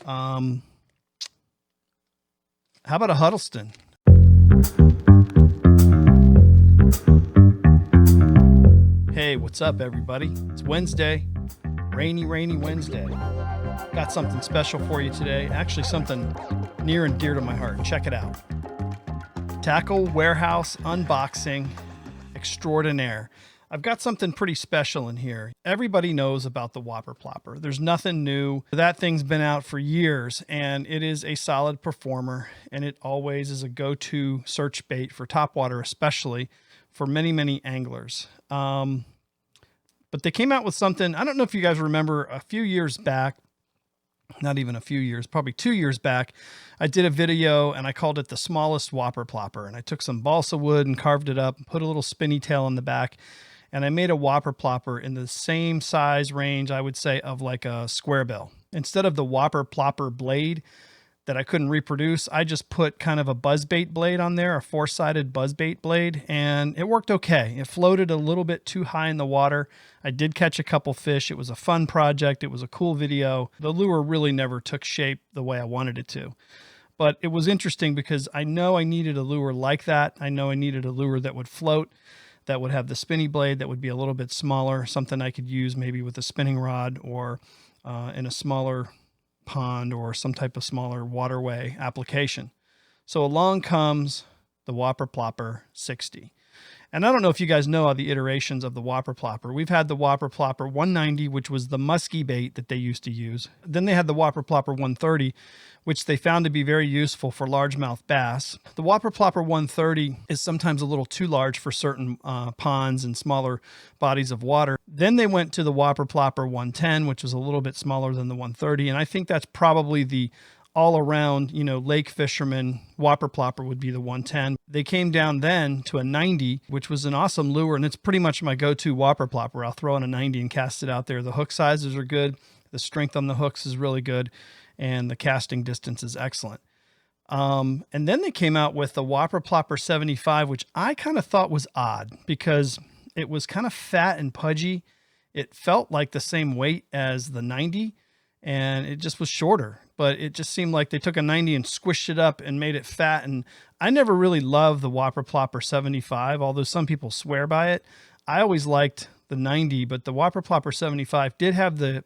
How about a Huddleston? Hey, what's up, everybody? It's Wednesday, rainy Wednesday. Got something special for you today. Actually, something near and dear to my heart. Check it out. Tackle Warehouse Unboxing Extraordinaire. I've got something pretty special in here. Everybody knows about the Whopper Plopper. There's nothing new. That thing's been out for years, and it is a solid performer, and it always is a go-to search bait for topwater, especially for many anglers. But they came out with something, I don't know if you guys remember, a few years back, not even a few years, probably 2 years back, I did a video and I called it the smallest Whopper Plopper. And I took some balsa wood and carved it up and put a little spinny tail on the back. And I made a Whopper Plopper in the same size range, I would say, of like a square bill. Instead of the Whopper Plopper blade that I couldn't reproduce, I just put kind of a buzzbait blade on there, a 4-sided buzzbait blade, and it worked okay. It floated a little bit too high in the water. I did catch a couple fish. It was a fun project. It was a cool video. The lure really never took shape the way I wanted it to. But it was interesting because I know I needed a lure like that. I know I needed a lure that would float, that would have the spinny blade, that would be a little bit smaller, something I could use maybe with a spinning rod or in a smaller pond or some type of smaller waterway application. So along comes the Whopper Plopper 60. And I don't know if you guys know the iterations of the Whopper Plopper. We've had the Whopper Plopper 190, which was the musky bait that they used to use. Then they had the Whopper Plopper 130, which they found to be very useful for largemouth bass. The Whopper Plopper 130 is sometimes a little too large for certain ponds and smaller bodies of water. Then they went to the Whopper Plopper 110, which was a little bit smaller than the 130. And I think that's probably the all-around, lake fisherman Whopper Plopper would be the 110. They came down then to a 90, which was an awesome lure, and it's pretty much my go-to Whopper Plopper. I'll throw in a 90 and cast it out there. The hook sizes are good, the strength on the hooks is really good, and the casting distance is excellent. And then they came out with the Whopper Plopper 75, which I kind of thought was odd because it was kind of fat and pudgy. It felt like the same weight as the 90, and it just was shorter. But it just seemed like they took a 90 and squished it up and made it fat. And I never really loved the Whopper Plopper 75, although some people swear by it. I always liked the 90, but the Whopper Plopper 75 did have the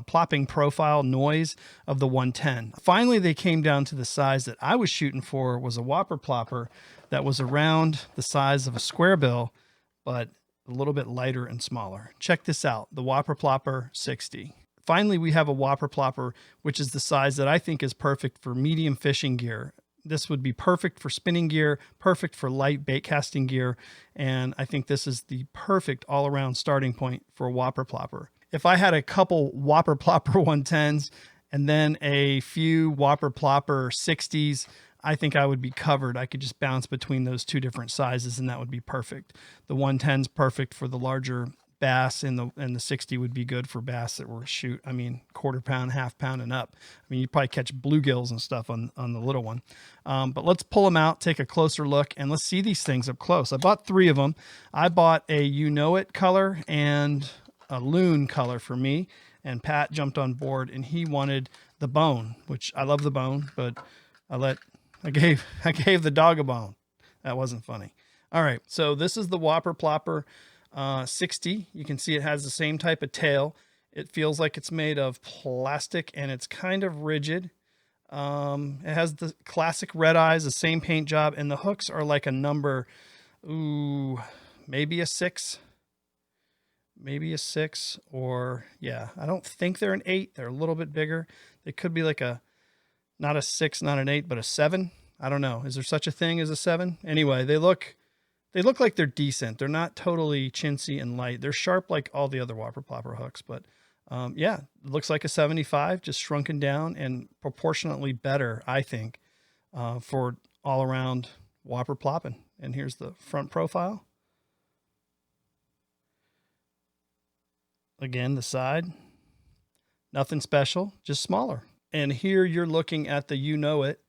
plopping profile noise of the 110. Finally, they came down to the size that I was shooting for, was a Whopper Plopper that was around the size of a square bill, but a little bit lighter and smaller. Check this out, the Whopper Plopper 60. Finally, we have a Whopper Plopper, which is the size that I think is perfect for medium fishing gear. This would be perfect for spinning gear, perfect for light bait casting gear, and I think this is the perfect all-around starting point for a Whopper Plopper. If I had a couple Whopper Plopper 110s and then a few Whopper Plopper 60s, I think I would be covered. I could just bounce between those two different sizes, and that would be perfect. The 110's perfect for the larger bass, and the 60 would be good for bass that were quarter pound, half pound and up. You probably catch bluegills and stuff on the little one. But let's pull them out, take a closer look, and let's see these things up close. I bought 3 of them. I bought a You-Know-It color and a loon color for me, and Pat jumped on board and he wanted the bone, which I love the bone, but I gave the dog a bone. That wasn't funny. All right, so this is the Whopper Plopper 60. You can see it has the same type of tail. It feels like it's made of plastic and it's kind of rigid. It has the classic red eyes, the same paint job, and the hooks are like a number, maybe a 6. Maybe a 6, or yeah, I don't think they're an 8. They're a little bit bigger. They could be like not a 6, not an 8, but a 7. I don't know. Is there such a thing as a 7? Anyway, they look like they're decent. They're not totally chintzy and light. They're sharp like all the other Whopper Plopper hooks, but yeah, it looks like a 75, just shrunken down and proportionately better, I think, for all around Whopper plopping. And here's the front profile. Again, the side, nothing special, just smaller. And here you're looking at the You-Know-It.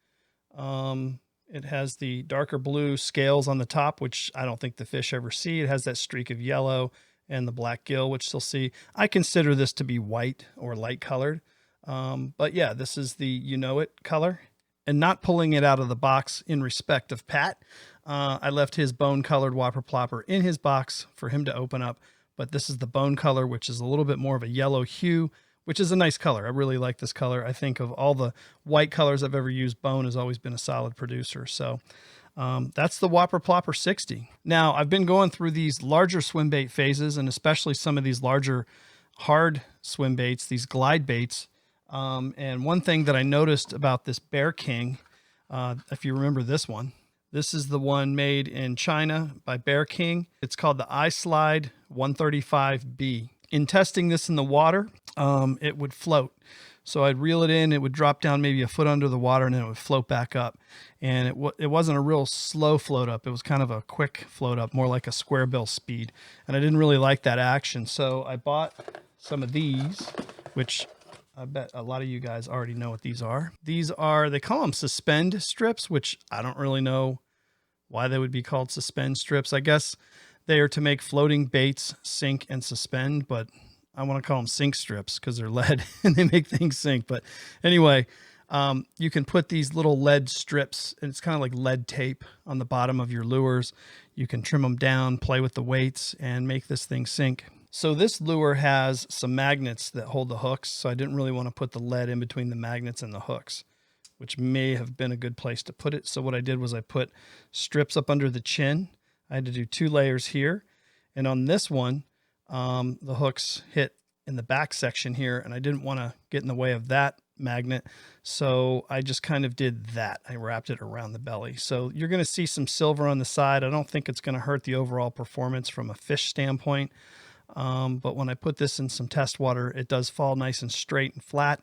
It has the darker blue scales on the top, which I don't think the fish ever see. It has that streak of yellow and the black gill, which they'll see. I consider this to be white or light colored. But yeah, this is the You Know It color. And not pulling it out of the box in respect of Pat. I left his bone colored Whopper Plopper in his box for him to open up. But this is the bone color, which is a little bit more of a yellow hue, which is a nice color. I really like this color. I think of all the white colors I've ever used, bone has always been a solid producer. So that's the Whopper Plopper 60. Now, I've been going through these larger swim bait phases, and especially some of these larger hard swim baits, these glide baits. And one thing that I noticed about this Bear King, if you remember this one, this is the one made in China by Bear King. It's called the iSlide 135B. In testing this in the water, it would float. So I'd reel it in, it would drop down maybe a foot under the water, and then it would float back up. And it wasn't a real slow float up. It was kind of a quick float up, more like a square bill speed. And I didn't really like that action. So I bought some of these, which I bet a lot of you guys already know what these are. These are, they call them Suspend Strips, which I don't really know why they would be called Suspend Strips. I guess they are to make floating baits sink and suspend, but I want to call them sink strips because they're lead and they make things sink. But anyway, you can put these little lead strips, and it's kind of like lead tape on the bottom of your lures. You can trim them down, play with the weights, and make this thing sink. So this lure has some magnets that hold the hooks, so I didn't really want to put the lead in between the magnets and the hooks, which may have been a good place to put it. So what I did was I put strips up under the chin. I had to do 2 layers here. And on this one, the hooks hit in the back section here, and I didn't want to get in the way of that magnet. So I just kind of did that. I wrapped it around the belly. So you're going to see some silver on the side. I don't think it's going to hurt the overall performance from a fish standpoint. But when I put this in some test water, it does fall nice and straight and flat.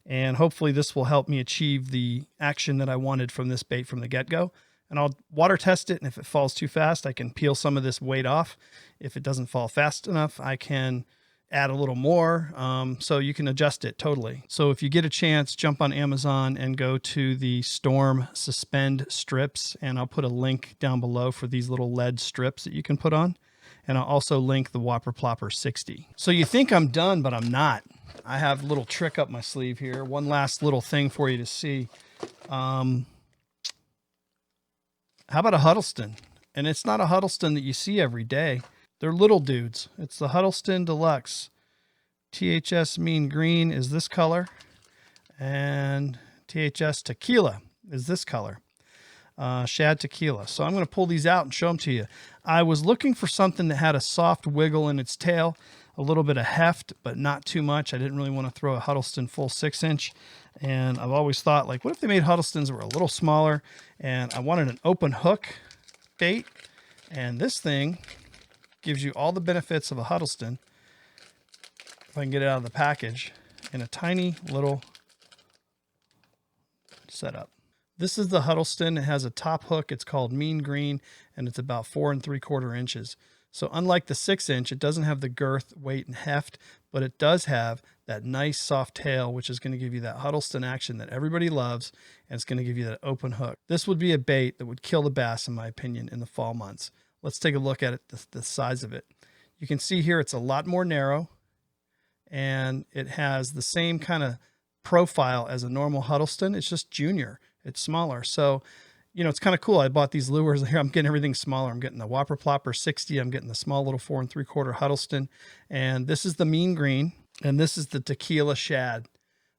And hopefully this will help me achieve the action that I wanted from this bait from the get-go. And I'll water test it, and if it falls too fast, I can peel some of this weight off. If it doesn't fall fast enough, I can add a little more. So you can adjust it totally. So if you get a chance, jump on Amazon and go to the Storm Suspend Strips, and I'll put a link down below for these little lead strips that you can put on. And I'll also link the Whopper Plopper 60. So you think I'm done, but I'm not. I have a little trick up my sleeve here. One last little thing for you to see. How about a Huddleston? And it's not a Huddleston that you see every day. They're little dudes. It's the Huddleston Deluxe. THS Mean Green is this color. And THS Tequila is this color. Shad Tequila. So I'm going to pull these out and show them to you. I was looking for something that had a soft wiggle in its tail, a little bit of heft, but not too much. I didn't really want to throw a Huddleston full 6-inch. And I've always thought, like, what if they made Huddlestons that were a little smaller? And I wanted an open hook bait. And this thing gives you all the benefits of a Huddleston, if I can get it out of the package, in a tiny little setup. This is the Huddleston. It has a top hook. It's called Mean Green, and it's about 4 3/4 inches. So unlike the 6-inch, it doesn't have the girth, weight, and heft, but it does have that nice soft tail, which is going to give you that Huddleston action that everybody loves, and it's going to give you that open hook. This would be a bait that would kill the bass, in my opinion, in the fall months. Let's take a look at it, the size of it. You can see here it's a lot more narrow, and it has the same kind of profile as a normal Huddleston. It's just junior. It's smaller. So, you know, it's kind of cool. I bought these lures here. I'm getting everything smaller. I'm getting the Whopper Plopper 60. I'm getting the small little 4 3/4 Huddleston. And this is the Mean Green. And this is the Tequila Shad.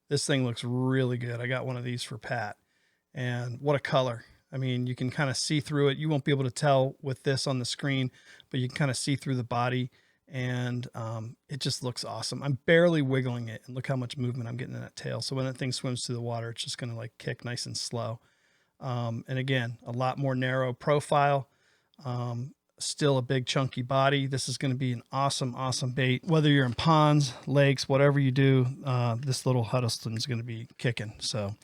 This thing looks really good. I got one of these for Pat. And what a color. I mean, you can kind of see through it. You won't be able to tell with this on the screen, but you can kind of see through the body. And it just looks awesome. I'm barely wiggling it, and look how much movement I'm getting in that tail. So when that thing swims through the water, it's just going to like kick nice and slow. And again, a lot more narrow profile, still a big chunky body. This is going to be an awesome, awesome bait. Whether you're in ponds, lakes, whatever you do, this little Huddleston is going to be kicking. So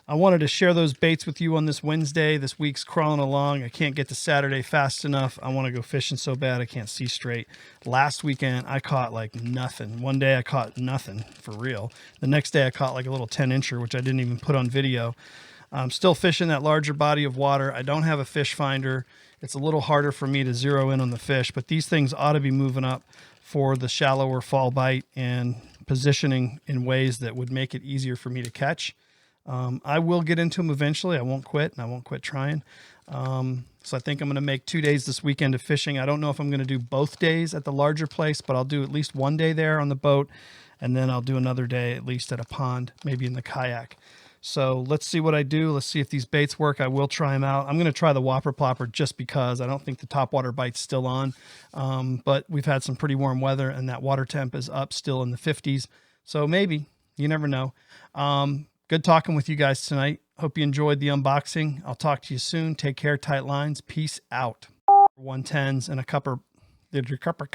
I wanted to share those baits with you on this Wednesday. This week's crawling along. I can't get to Saturday fast enough. I want to go fishing so bad I can't see straight. Last weekend, I caught like nothing. One day I caught nothing for real. The next day I caught like a little 10-incher, which I didn't even put on video. I'm still fishing that larger body of water. I don't have a fish finder. It's a little harder for me to zero in on the fish, but these things ought to be moving up for the shallower fall bite and positioning in ways that would make it easier for me to catch. I will get into them eventually. I won't quit, and I won't quit trying. So I think I'm going to make 2 days this weekend of fishing. I don't know if I'm going to do both days at the larger place, but I'll do at least one day there on the boat, and then I'll do another day at least at a pond, maybe in the kayak. So let's see what I do. Let's see if these baits work. I will try them out. I'm going to try the Whopper Plopper just because I don't think the topwater bite's still on. But we've had some pretty warm weather, and that water temp is up still in the 50s. So maybe, you never know. Good talking with you guys tonight. Hope you enjoyed the unboxing. I'll talk to you soon. Take care, tight lines. Peace out. 110s and a cupper. Did your cupper.